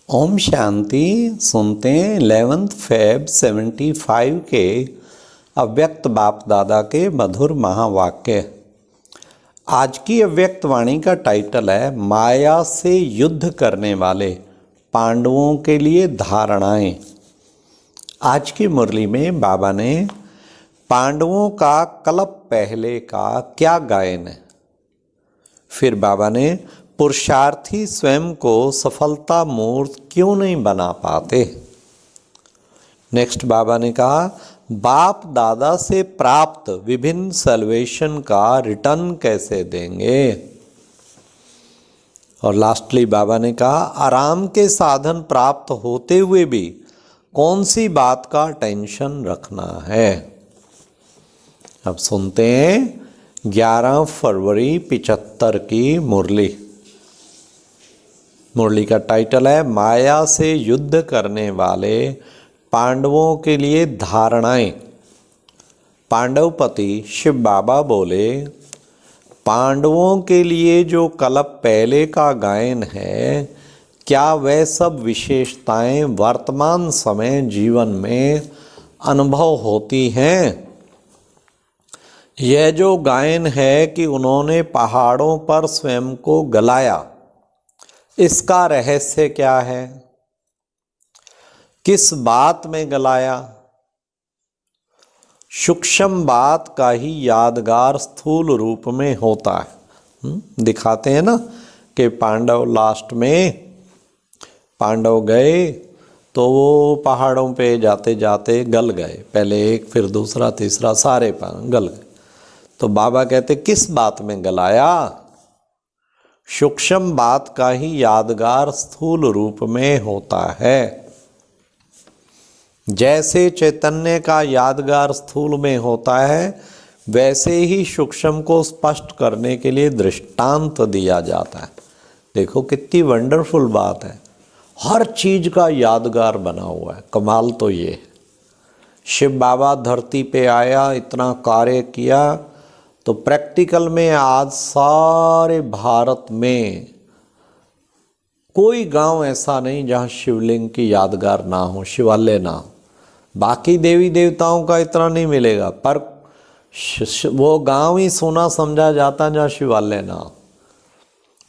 ओम शांति। सुनते हैं 11 Feb 75 के अव्यक्त बाप दादा के मधुर महावाक्य। आज की अव्यक्त वाणी का टाइटल है माया से युद्ध करने वाले पांडवों के लिए धारणाएं। आज की मुरली में बाबा ने पांडवों का कल्प पहले का क्या गायन है, फिर बाबा ने पुरुषार्थी स्वयं को सफलता मूर्त क्यों नहीं बना पाते। नेक्स्ट बाबा ने कहा बाप दादा से प्राप्त विभिन्न सैल्वेशन का रिटर्न कैसे देंगे। और लास्टली बाबा ने कहा आराम के साधन प्राप्त होते हुए भी कौन सी बात का टेंशन रखना है। अब सुनते हैं 11 फरवरी 75 की मुरली। मुरली का टाइटल है माया से युद्ध करने वाले पांडवों के लिए धारणाएं। पांडवपति शिव बाबा बोले पांडवों के लिए जो कल्प पहले का गायन है, क्या वह सब विशेषताएं वर्तमान समय जीवन में अनुभव होती हैं। यह जो गायन है कि उन्होंने पहाड़ों पर स्वयं को गलाया, इसका रहस्य क्या है, किस बात में गलाया। सूक्ष्म बात का ही यादगार स्थूल रूप में होता है। दिखाते हैं ना कि पांडव लास्ट में पांडव गए तो वो पहाड़ों पे जाते जाते गल गए, पहले एक फिर दूसरा तीसरा सारे गल गए। तो बाबा कहते किस बात में गलाया। सूक्ष्म बात का ही यादगार स्थूल रूप में होता है। जैसे चैतन्य का यादगार स्थूल में होता है, वैसे ही सूक्ष्म को स्पष्ट करने के लिए दृष्टांत दिया जाता है। देखो कितनी वंडरफुल बात है, हर चीज का यादगार बना हुआ है। कमाल तो ये है, शिव बाबा धरती पे आया, इतना कार्य किया, तो प्रैक्टिकल में आज सारे भारत में कोई गांव ऐसा नहीं जहां शिवलिंग की यादगार ना हो, शिवालय ना हो। बाकी देवी देवताओं का इतना नहीं मिलेगा, पर वो गांव ही सोना समझा जाता जहां शिवालय ना हो।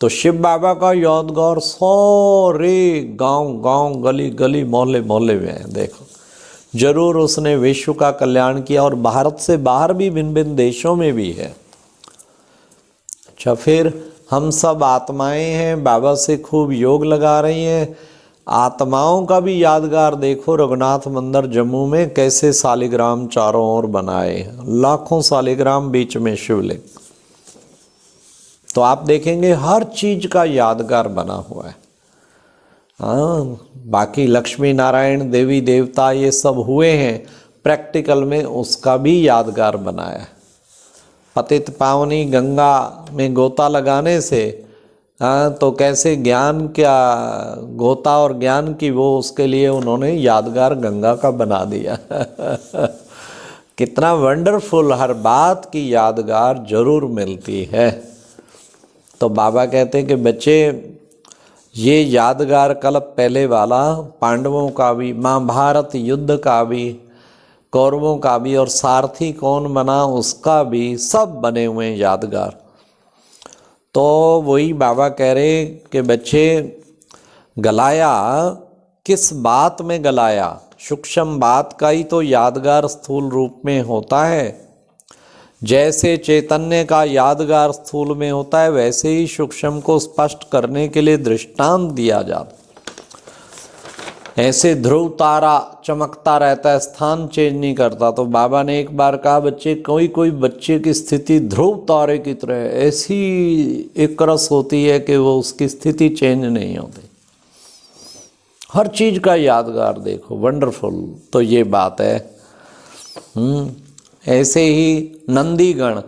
तो शिव बाबा का यादगार सारे गांव गांव गली गली मोहल्ले मोहल्ले में है। देखो जरूर उसने विश्व का कल्याण किया, और भारत से बाहर भी भिन्न भिन्न देशों में भी है। अच्छा, फिर हम सब आत्माएं हैं, बाबा से खूब योग लगा रही हैं। आत्माओं का भी यादगार देखो, रघुनाथ मंदिर जम्मू में कैसे शालिग्राम चारों ओर बनाए, लाखों शालिग्राम, बीच में शिवलिंग। तो आप देखेंगे हर चीज का यादगार बना हुआ है। हाँ, बाकी लक्ष्मी नारायण देवी देवता ये सब हुए हैं, प्रैक्टिकल में उसका भी यादगार बनाया है। पतित पावनी गंगा में गोता लगाने से तो कैसे ज्ञान क्या गोता और ज्ञान की वो उसके लिए उन्होंने यादगार गंगा का बना दिया। कितना वंडरफुल, हर बात की यादगार जरूर मिलती है। तो बाबा कहते हैं कि बच्चे ये यादगार कल्प पहले वाला पांडवों का भी, महाभारत युद्ध का भी, कौरवों का भी, और सारथी कौन बना उसका भी, सब बने हुए हैं यादगार। तो वही बाबा कह रहे कि बच्चे गलाया किस बात में गलाया। सूक्ष्म बात का ही तो यादगार स्थूल रूप में होता है। जैसे चैतन्य का यादगार स्थूल में होता है, वैसे ही सूक्ष्म को स्पष्ट करने के लिए दृष्टांत दिया जाता। ऐसे ध्रुव तारा चमकता रहता है, स्थान चेंज नहीं करता। तो बाबा ने एक बार कहा बच्चे, कोई कोई बच्चे की स्थिति ध्रुव तारे की तरह ऐसी एक रस होती है कि वो उसकी स्थिति चेंज नहीं होती। हर चीज का यादगार देखो, वंडरफुल। तो ये बात है। ऐसे ही नंदीगण,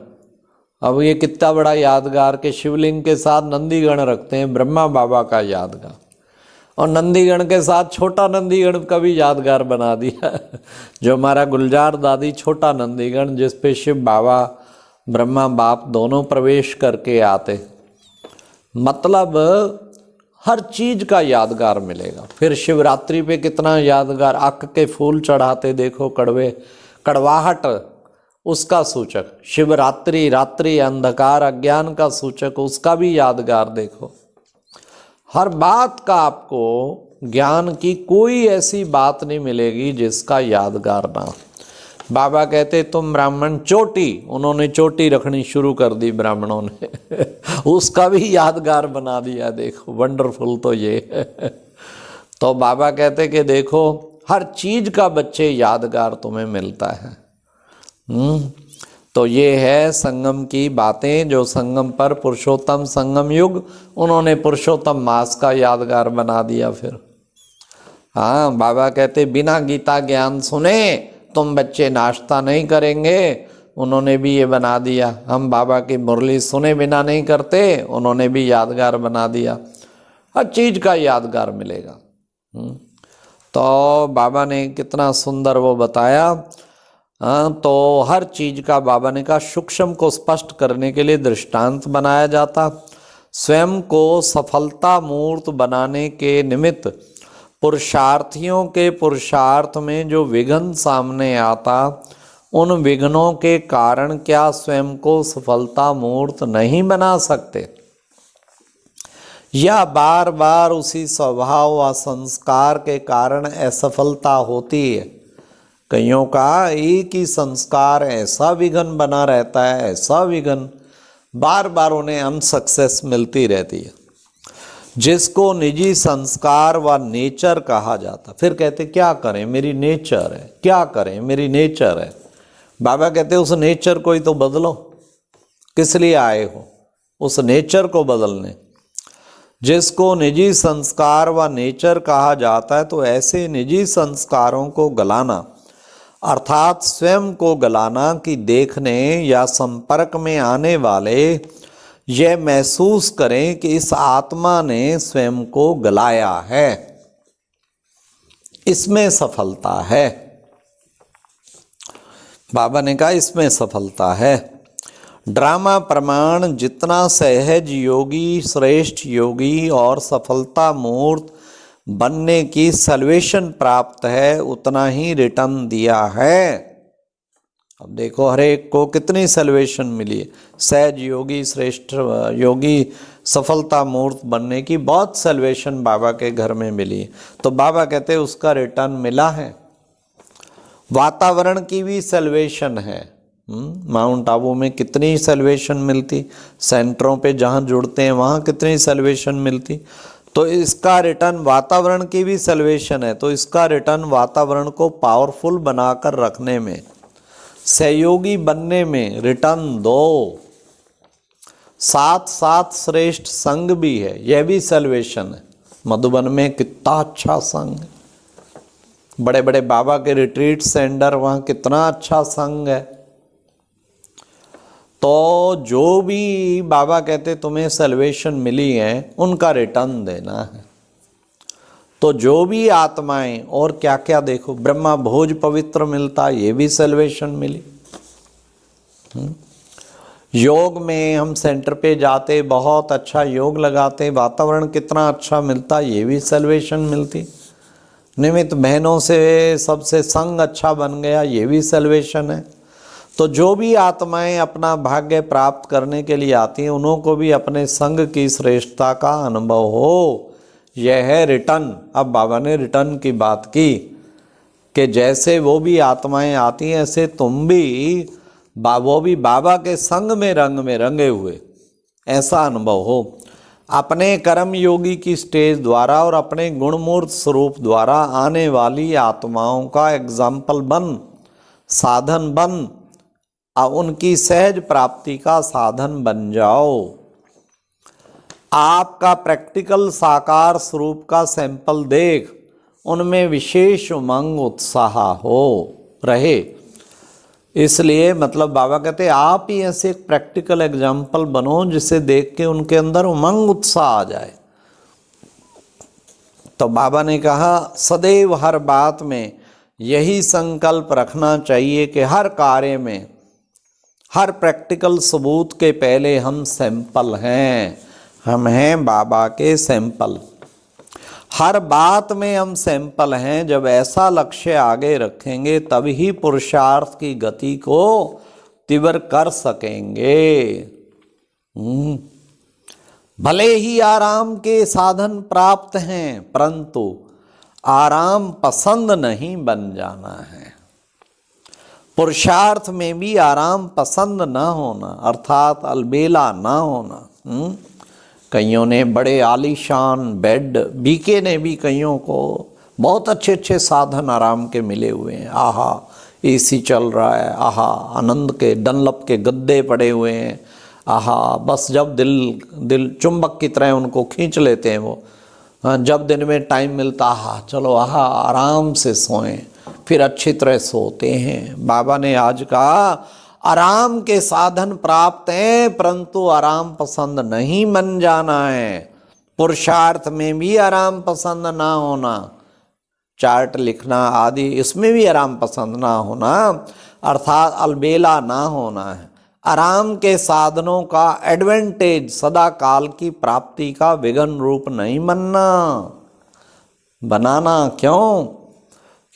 अब ये कितना बड़ा यादगार के शिवलिंग के साथ नंदीगण रखते हैं, ब्रह्मा बाबा का यादगार। और नंदीगण के साथ छोटा नंदीगण का भी यादगार बना दिया। जो हमारा गुलजार दादी छोटा नंदीगण, जिस पे शिव बाबा ब्रह्मा बाप दोनों प्रवेश करके आते। मतलब हर चीज का यादगार मिलेगा। फिर शिवरात्रि पे कितना यादगार, अक के फूल चढ़ाते देखो, कड़वे कड़वाहट उसका सूचक, शिवरात्रि रात्रि अंधकार अज्ञान का सूचक, उसका भी यादगार देखो। हर बात का आपको ज्ञान की कोई ऐसी बात नहीं मिलेगी जिसका यादगार ना हो। बाबा कहते तुम ब्राह्मण चोटी, उन्होंने चोटी रखनी शुरू कर दी ब्राह्मणों ने उसका भी यादगार बना दिया। देखो वंडरफुल तो ये है। तो बाबा कहते कि देखो हर चीज का बच्चे यादगार तुम्हें मिलता है। तो ये है संगम की बातें, जो संगम पर पुरुषोत्तम संगम युग, उन्होंने पुरुषोत्तम मास का यादगार बना दिया। फिर हाँ, बाबा कहते बिना गीता ज्ञान सुने तुम बच्चे नाश्ता नहीं करेंगे, उन्होंने भी ये बना दिया। हम बाबा की मुरली सुने बिना नहीं करते, उन्होंने भी यादगार बना दिया। हर चीज का यादगार मिलेगा। तो बाबा ने कितना सुंदर वो बताया। तो हर चीज का बाबा ने कहा सूक्ष्म को स्पष्ट करने के लिए दृष्टांत बनाया जाता। स्वयं को सफलता मूर्त बनाने के निमित्त पुरुषार्थियों के पुरुषार्थ में जो विघ्न सामने आता, उन विघ्नों के कारण क्या स्वयं को सफलता मूर्त नहीं बना सकते, या बार बार उसी स्वभाव व संस्कार के कारण असफलता होती है। कईयों का एक ही संस्कार ऐसा विघ्न बना रहता है, ऐसा विघ्न बार बार उन्हें अनसक्सेस मिलती रहती है, जिसको निजी संस्कार व नेचर कहा जाता। फिर कहते क्या करें मेरी नेचर है, क्या करें मेरी नेचर है। बाबा कहते उस नेचर को ही तो बदलो, किस लिए आए हो उस नेचर को बदलने। जिसको निजी संस्कार व नेचर कहा जाता है, तो ऐसे निजी संस्कारों को गलाना अर्थात स्वयं को गलाना कि देखने या संपर्क में आने वाले यह महसूस करें कि इस आत्मा ने स्वयं को गलाया है, इसमें सफलता है। बाबा ने कहा इसमें सफलता है। ड्रामा प्रमाण जितना सहज योगी, श्रेष्ठ योगी और सफलता मूर्त बनने की सल्वेशन प्राप्त है, उतना ही रिटर्न दिया है। अब देखो हर एक को कितनी सल्वेशन मिली है। सहज योगी, श्रेष्ठ योगी, सफलता मूर्त बनने की बहुत सल्वेशन बाबा के घर में मिली है। तो बाबा कहते हैं उसका रिटर्न मिला है। वातावरण की भी सल्वेशन है। माउंट आबू में कितनी सल्वेशन मिलती, सेंटरों पे जहाँ जुड़ते हैं वहाँ कितनी सल्वेशन मिलती। तो इसका रिटर्न वातावरण की भी सल्वेशन है। तो इसका रिटर्न वातावरण को पावरफुल बनाकर रखने में, सहयोगी बनने में रिटर्न दो। साथ साथ श्रेष्ठ संग भी है, यह भी सल्वेशन है। मधुबन में कितना अच्छा संग है, बड़े बड़े बाबा के रिट्रीट सेंटर, वहाँ कितना अच्छा संग है। तो जो भी बाबा कहते तुम्हें सल्वेशन मिली है, उनका रिटर्न देना है। तो जो भी आत्माएं और क्या क्या देखो, ब्रह्मा भोज पवित्र मिलता, ये भी सल्वेशन मिली। योग में हम सेंटर पे जाते, बहुत अच्छा योग लगाते, वातावरण कितना अच्छा मिलता, ये भी सल्वेशन मिलती। निमित्त बहनों से सबसे संग अच्छा बन गया, ये भी सल्वेशन है। तो जो भी आत्माएं अपना भाग्य प्राप्त करने के लिए आती हैं, उन्हों को भी अपने संग की श्रेष्ठता का अनुभव हो, यह है रिटर्न। अब बाबा ने रिटर्न की बात की कि जैसे वो भी आत्माएं आती हैं, ऐसे तुम भी वो भी बाबा के संग में रंगे हुए, ऐसा अनुभव हो। अपने कर्म योगी की स्टेज द्वारा और अपने गुणमूर्त स्वरूप द्वारा आने वाली आत्माओं का एग्जाम्पल बन, साधन बन, उनकी सहज प्राप्ति का साधन बन जाओ। आपका प्रैक्टिकल साकार स्वरूप का सैंपल देख उनमें विशेष उमंग उत्साह हो रहे। इसलिए मतलब बाबा कहते आप ही ऐसे एक प्रैक्टिकल एग्जाम्पल बनो जिसे देख के उनके अंदर उमंग उत्साह आ जाए। तो बाबा ने कहा सदैव हर बात में यही संकल्प रखना चाहिए कि हर कार्य में, हर प्रैक्टिकल सबूत के पहले हम सैंपल हैं, हम हैं बाबा के सैंपल। हर बात में हम सैंपल हैं। जब ऐसा लक्ष्य आगे रखेंगे तभी पुरुषार्थ की गति को तीव्र कर सकेंगे। भले ही आराम के साधन प्राप्त हैं, परंतु आराम पसंद नहीं बन जाना है। पुरुषार्थ में भी आराम पसंद न होना, अर्थात अलबेला न होना। कईयों ने बड़े आलीशान बेड, बीके ने भी कईयों को बहुत अच्छे अच्छे साधन आराम के मिले हुए हैं। आहा एसी चल रहा है, आहा आनंद के डनलप के गद्दे पड़े हुए हैं, आहा बस जब दिल चुंबक की तरह उनको खींच लेते हैं वो। जब दिन में टाइम मिलता, आहा चलो आहा आराम से सोएं, फिर अच्छी तरह सोते हैं। बाबा ने आज कहा आराम के साधन प्राप्त हैं, परंतु आराम पसंद नहीं बन जाना है। पुरुषार्थ में भी आराम पसंद ना होना, चार्ट लिखना आदि इसमें भी आराम पसंद ना होना, अर्थात अलबेला ना होना है। आराम के साधनों का एडवांटेज सदा काल की प्राप्ति का विघन रूप नहीं बनाना। क्यों?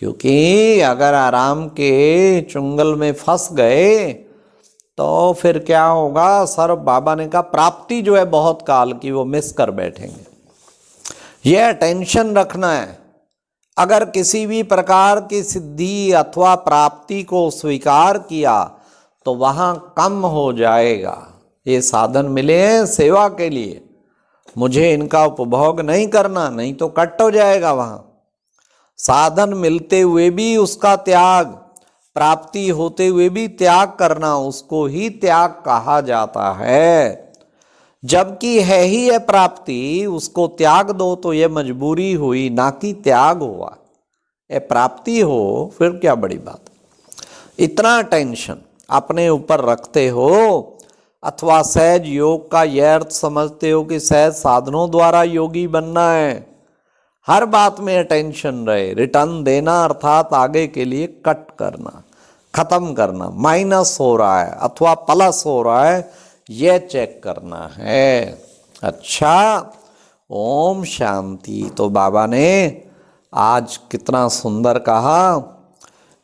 क्योंकि अगर आराम के चुंगल में फंस गए तो फिर क्या होगा? सर बाबा ने कहा प्राप्ति जो है बहुत काल की वो मिस कर बैठेंगे। यह टेंशन रखना है। अगर किसी भी प्रकार की सिद्धि अथवा प्राप्ति को स्वीकार किया तो वहाँ कम हो जाएगा। ये साधन मिले हैं सेवा के लिए, मुझे इनका उपभोग नहीं करना, नहीं तो कट हो जाएगा। वहाँ साधन मिलते हुए भी उसका त्याग, प्राप्ति होते हुए भी त्याग करना, उसको ही त्याग कहा जाता है। जबकि है ही है प्राप्ति, उसको त्याग दो तो ये मजबूरी हुई, ना कि त्याग हुआ। ये प्राप्ति हो फिर क्या बड़ी बात। इतना टेंशन अपने ऊपर रखते हो अथवा सहज योग का यह अर्थ समझते हो कि सहज साधनों द्वारा योगी बनना है। हर बात में टेंशन रहे, रिटर्न देना अर्थात आगे के लिए कट करना, खत्म करना, माइनस हो रहा है अथवा प्लस हो रहा है, यह चेक करना है। अच्छा, ओम शांति। तो बाबा ने आज कितना सुंदर कहा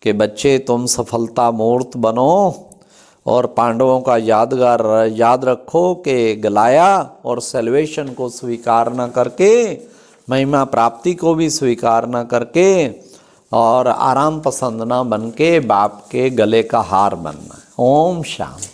कि बच्चे तुम सफलता मूर्त बनो और पांडवों का यादगार याद रखो कि गलाया और सेल्वेशन को स्वीकार न करके, महिमा प्राप्ति को भी स्वीकार न करके और आराम पसंद ना बन के बाप के गले का हार बनना है। ओम शांति।